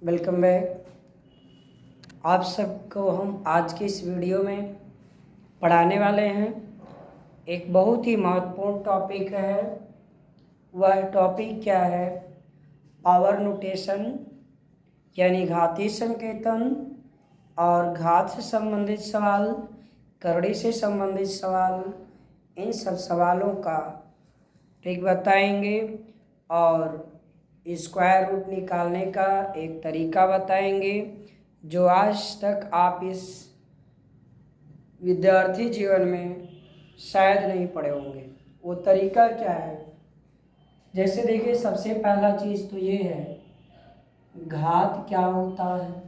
Welcome back. आप सबको हम आज की इस वीडियो में पढ़ाने वाले हैं। एक बहुत ही महत्वपूर्ण टॉपिक है। वह टॉपिक क्या है? पावर नोटेशन यानी घातीय संकेतन और घात से संबंधित सवाल, करड़ी से संबंधित सवाल, इन सब सवालों का ट्रिक बताएंगे और स्क्वायर रूट निकालने का एक तरीका बताएंगे जो आज तक आप इस विद्यार्थी जीवन में शायद नहीं पढ़े होंगे। वो तरीका क्या है? जैसे देखिए, सबसे पहला चीज़ तो ये है, घात क्या होता है?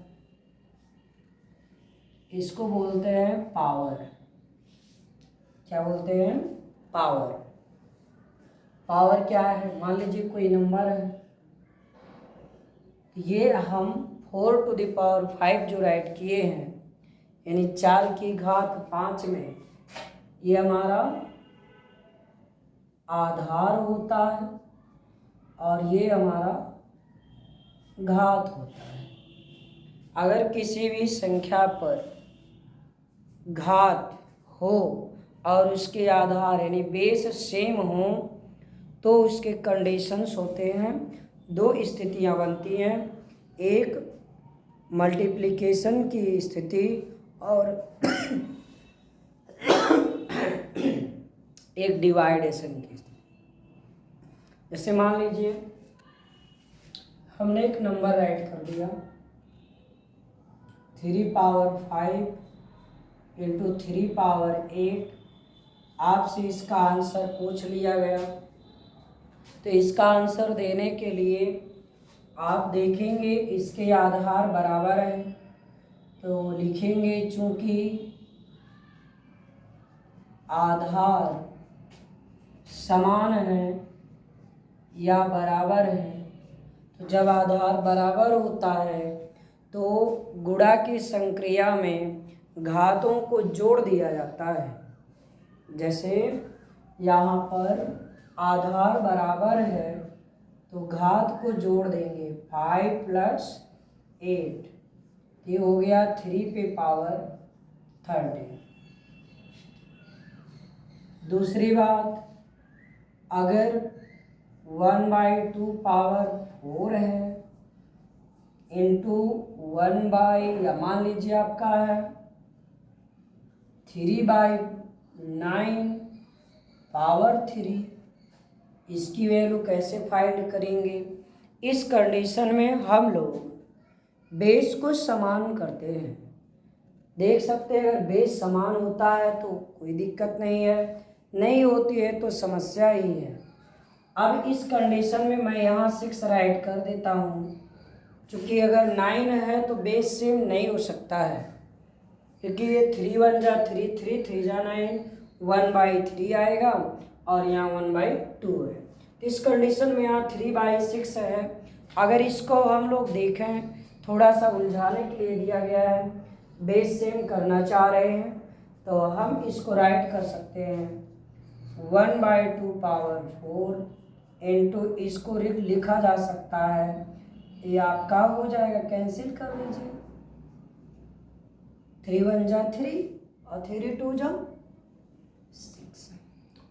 इसको बोलते हैं पावर। क्या बोलते हैं? पावर। पावर क्या है? मान लीजिए कोई नंबर है, ये हम 4⁵ जो राइट किए हैं, यानी 4 की घात 5 में, ये हमारा आधार होता है और ये हमारा घात होता है। अगर किसी भी संख्या पर घात हो और उसके आधार यानी बेस सेम हो तो उसके कंडीशंस होते हैं। दो स्थितियां बनती हैं, एक मल्टीप्लिकेशन की स्थिति और एक डिवाइडेशन की स्थिति। जैसे मान लीजिए हमने एक नंबर राइट कर दिया 3⁵ इंटू 3⁵। आपसे इसका आंसर पूछ लिया गया, तो इसका आंसर देने के लिए आप देखेंगे इसके आधार बराबर हैं, तो लिखेंगे चूंकि आधार समान है या बराबर है, तो जब आधार बराबर होता है तो गुणा की संक्रिया में घातों को जोड़ दिया जाता है। जैसे यहाँ पर आधार बराबर है तो घात को जोड़ देंगे 5 + 8, ये हो गया 3⁵30। दूसरी बात, अगर 1/2 पावर 4 है इंटू 1 या मान लीजिए आपका है 3/9 पावर 3, इसकी वैल्यू कैसे फाइंड करेंगे? इस कंडीशन में हम लोग बेस को समान करते हैं। देख सकते हैं, अगर बेस समान होता है तो कोई दिक्कत नहीं है, नहीं होती है तो समस्या ही है। अब इस कंडीशन में मैं यहाँ 6 राइट कर देता हूँ, क्योंकि अगर 9 है तो बेस सेम नहीं हो सकता है, क्योंकि ये 3 × 1 = 3, 3 × 3 = 9, 1/3 आएगा और यहाँ 1/2 है। इस कंडीशन में यहाँ 3/6 है। अगर इसको हम लोग देखें, थोड़ा सा उलझाने के लिए दिया गया है, बेस सेम करना चाह रहे हैं, तो हम इसको राइट कर सकते हैं 1/2 पावर 4 इंटू, इसको लिखा जा सकता है, ये आपका हो जाएगा, कैंसिल कर लीजिए, 3 × 1 = 3 और 3 × 2 = 6।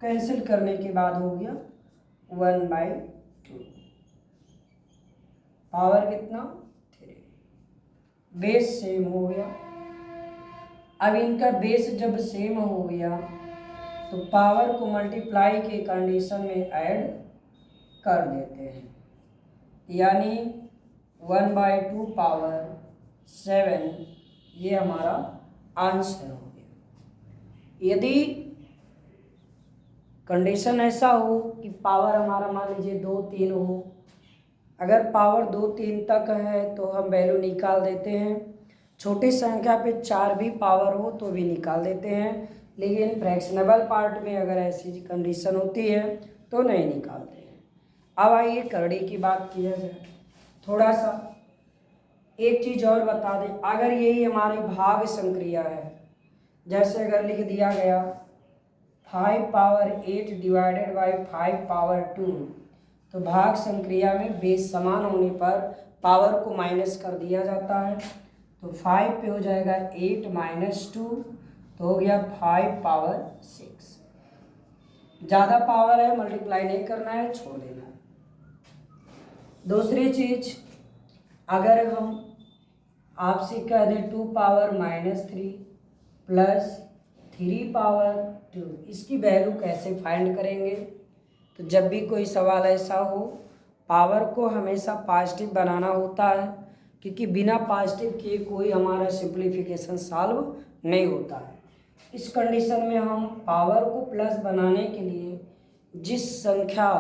कैंसिल करने के बाद हो गया 1/2। पावर कितना? 3। बेस सेम हो गया। अब इनका बेस जब सेम हो गया तो पावर को मल्टीप्लाई के कंडीशन में ऐड कर देते हैं, यानी 1/2 पावर 7, ये हमारा आंसर हो गया। यदि कंडीशन ऐसा हो कि पावर हमारा मान लीजिए 2, 3 हो, अगर पावर 2, 3 तक है तो हम वैल्यू निकाल देते हैं। छोटी संख्या पे 4 भी पावर हो तो भी निकाल देते हैं, लेकिन फ्रैक्शनेबल पार्ट में अगर ऐसी कंडीशन होती है तो नहीं निकालते हैं। अब आइए करड़ी की बात किया जाए। थोड़ा सा एक चीज़ और बता दें, अगर यही हमारी भाग संक्रिया है, जैसे अगर लिख दिया गया 5⁸ डिवाइडेड बाई 5⁸2, तो भाग संक्रिया में बेस समान होने पर पावर को माइनस कर दिया जाता है। तो 5 पे हो जाएगा 8 - 2, तो हो गया 5 पावर 6। ज़्यादा पावर है, मल्टीप्लाई नहीं करना है, छोड़ देना है। दूसरी चीज, अगर हम आपसे कह दें 2 पावर -3 प्लस 3 पावर 2, इसकी वैल्यू कैसे फाइंड करेंगे? तो जब भी कोई सवाल ऐसा हो, पावर को हमेशा पॉजिटिव बनाना होता है, क्योंकि बिना पॉजिटिव किए कोई हमारा सिंप्लीफिकेशन सॉल्व नहीं होता है। इस कंडीशन में हम पावर को प्लस बनाने के लिए जिस संख्या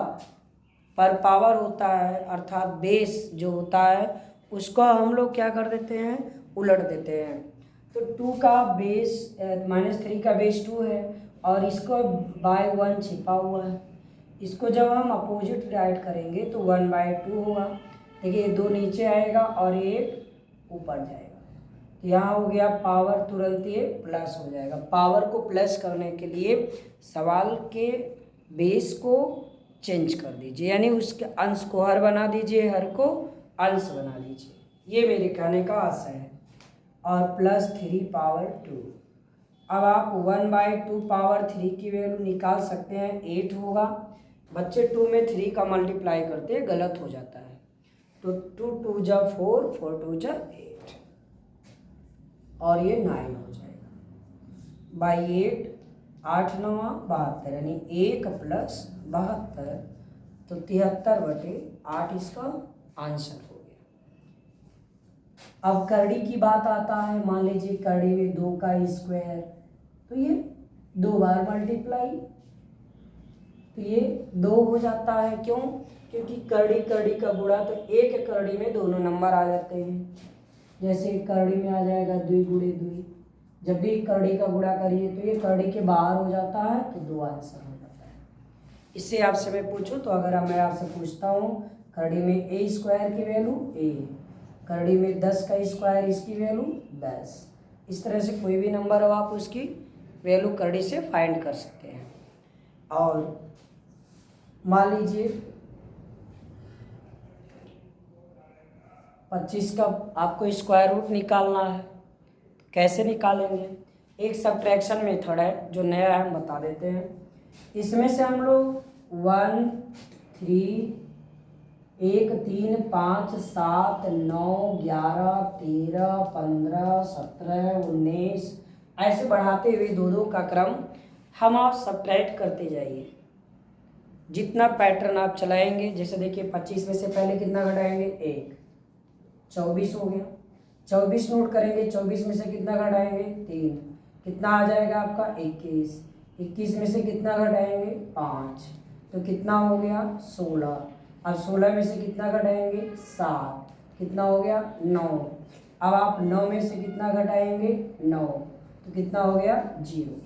पर पावर होता है, अर्थात बेस जो होता है, उसको हम लोग क्या कर देते हैं, उलट देते हैं। तो 2 का बेस -3 का बेस 2 है और इसको बाय 1 छिपा हुआ है। इसको जब हम अपोजिट राइट करेंगे तो 1/2 होगा। देखिए 2 नीचे आएगा और 1 ऊपर जाएगा। तो यहाँ हो गया पावर, तुरंत ये प्लस हो जाएगा। पावर को प्लस करने के लिए सवाल के बेस को चेंज कर दीजिए, यानी उसके अंश को हर बना दीजिए, हर को अंश बना दीजिए। ये मेरे कहने का आशय है। और प्लस 3 पावर 2। अब आप 1/2 पावर 3 की वैल्यू निकाल सकते हैं, 8 होगा। बच्चे 2 में 3 का मल्टीप्लाई करते हैं, गलत हो जाता है। तो 2 2 जा 4, 4 2 जा 8 और ये 9 हो जाएगा। बाई 8, 8 9 72, यानी 1 प्लस 72, तो 73/8 इसका आंसर हो गया। अब करड़ी की बात आता है। मान लीजिए करड़ी में 2 का स्क्वायर, तो ये 2 बार मल्टीप्लाई, तो ये 2 हो जाता है। क्यों? क्योंकि करड़ी करड़ी का गुणा, तो एक करड़ी में दोनों नंबर आ जाते हैं। जैसे करड़ी में आ जाएगा 2 गुणे 2। जब भी करड़ी का गुणा करिए तो ये करड़ी के बाहर हो जाता है, तो 2 आंसर हो जाता है। इससे आपसे मैं पूछूं, तो अगर मैं आपसे पूछता हूँ करड़ी में a स्क्वायर की वैल्यू a, करड़ी में 10 का स्क्वायर, इसकी वैल्यू 10। इस तरह से कोई भी नंबर हो, आप उसकी वैल्यू करड़ी से फाइंड कर सकते हैं। और मान लीजिए 25 का आपको स्क्वायर रूट निकालना है। कैसे निकालेंगे? एक सब्ट्रैक्शन मेथड है जो नया है, हम बता देते हैं। इसमें से हम लोग 1 3 1 3 5 7 9 11 13 15 17 19 ऐसे बढ़ाते हुए 2-2 का क्रम हम आप सब्ट्रैक्ट करते जाइए। जितना पैटर्न आप चलाएंगे, जैसे देखिए 25 में से पहले कितना घटाएंगे, 1, 24 हो गया। 24 नोट करेंगे, 24 में से कितना घटाएंगे, 3, कितना आ जाएगा आपका 21। 21 में से कितना घटाएंगे, 5, तो कितना हो गया 16। अब 16 में से कितना घटाएंगे, 7, कितना हो गया 9। अब आप 9 में से कितना घटाएंगे, 9, तो कितना हो गया 0।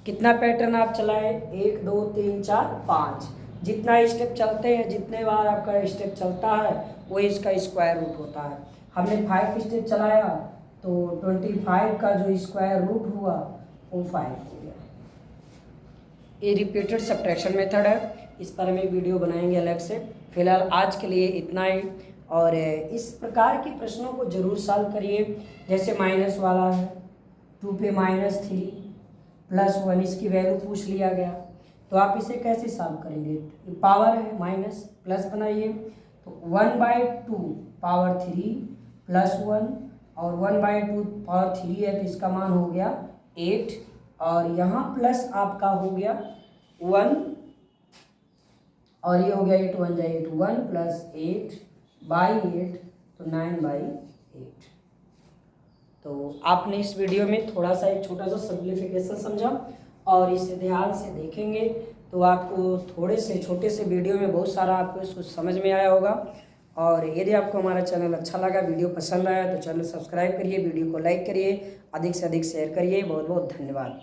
कितना पैटर्न आप चलाए, 1 2 3 4 5। जितना स्टेप चलते हैं, जितने बार आपका स्टेप चलता है, वो इसका स्क्वायर रूट होता है। हमने 5 स्टेप चलाया तो 25 का जो स्क्वायर रूट हुआ वो 5 हो गया। ये रिपीटेड सब्ट्रैक्शन मेथड है, इस पर हम एक वीडियो बनाएंगे अलग से। फिलहाल आज के लिए इतना ही। और इस प्रकार के प्रश्नों को जरूर सॉल्व करिए। जैसे माइनस वाला है, 2 पे -3 +1, इसकी वैल्यू पूछ लिया गया, तो आप इसे कैसे सॉल्व करेंगे? पावर है माइनस, प्लस बनाइए, तो 1/2 पावर 3 +1, और 1/2 पावर 3 है, तो इसका मान हो गया 8, और यहाँ प्लस आपका हो गया 1, और ये हो गया 8 1 जा 8, 1 + 8/8, तो 9/8। तो आपने इस वीडियो में थोड़ा सा एक छोटा सा सिंप्लीफिकेशन समझा, और इसे ध्यान से देखेंगे तो आपको थोड़े से छोटे से वीडियो में बहुत सारा आपको इसको समझ में आया होगा। और यदि आपको हमारा चैनल अच्छा लगा, वीडियो पसंद आया, तो चैनल सब्सक्राइब करिए, वीडियो को लाइक करिए, अधिक से अधिक शेयर करिए। बहुत बहुत धन्यवाद।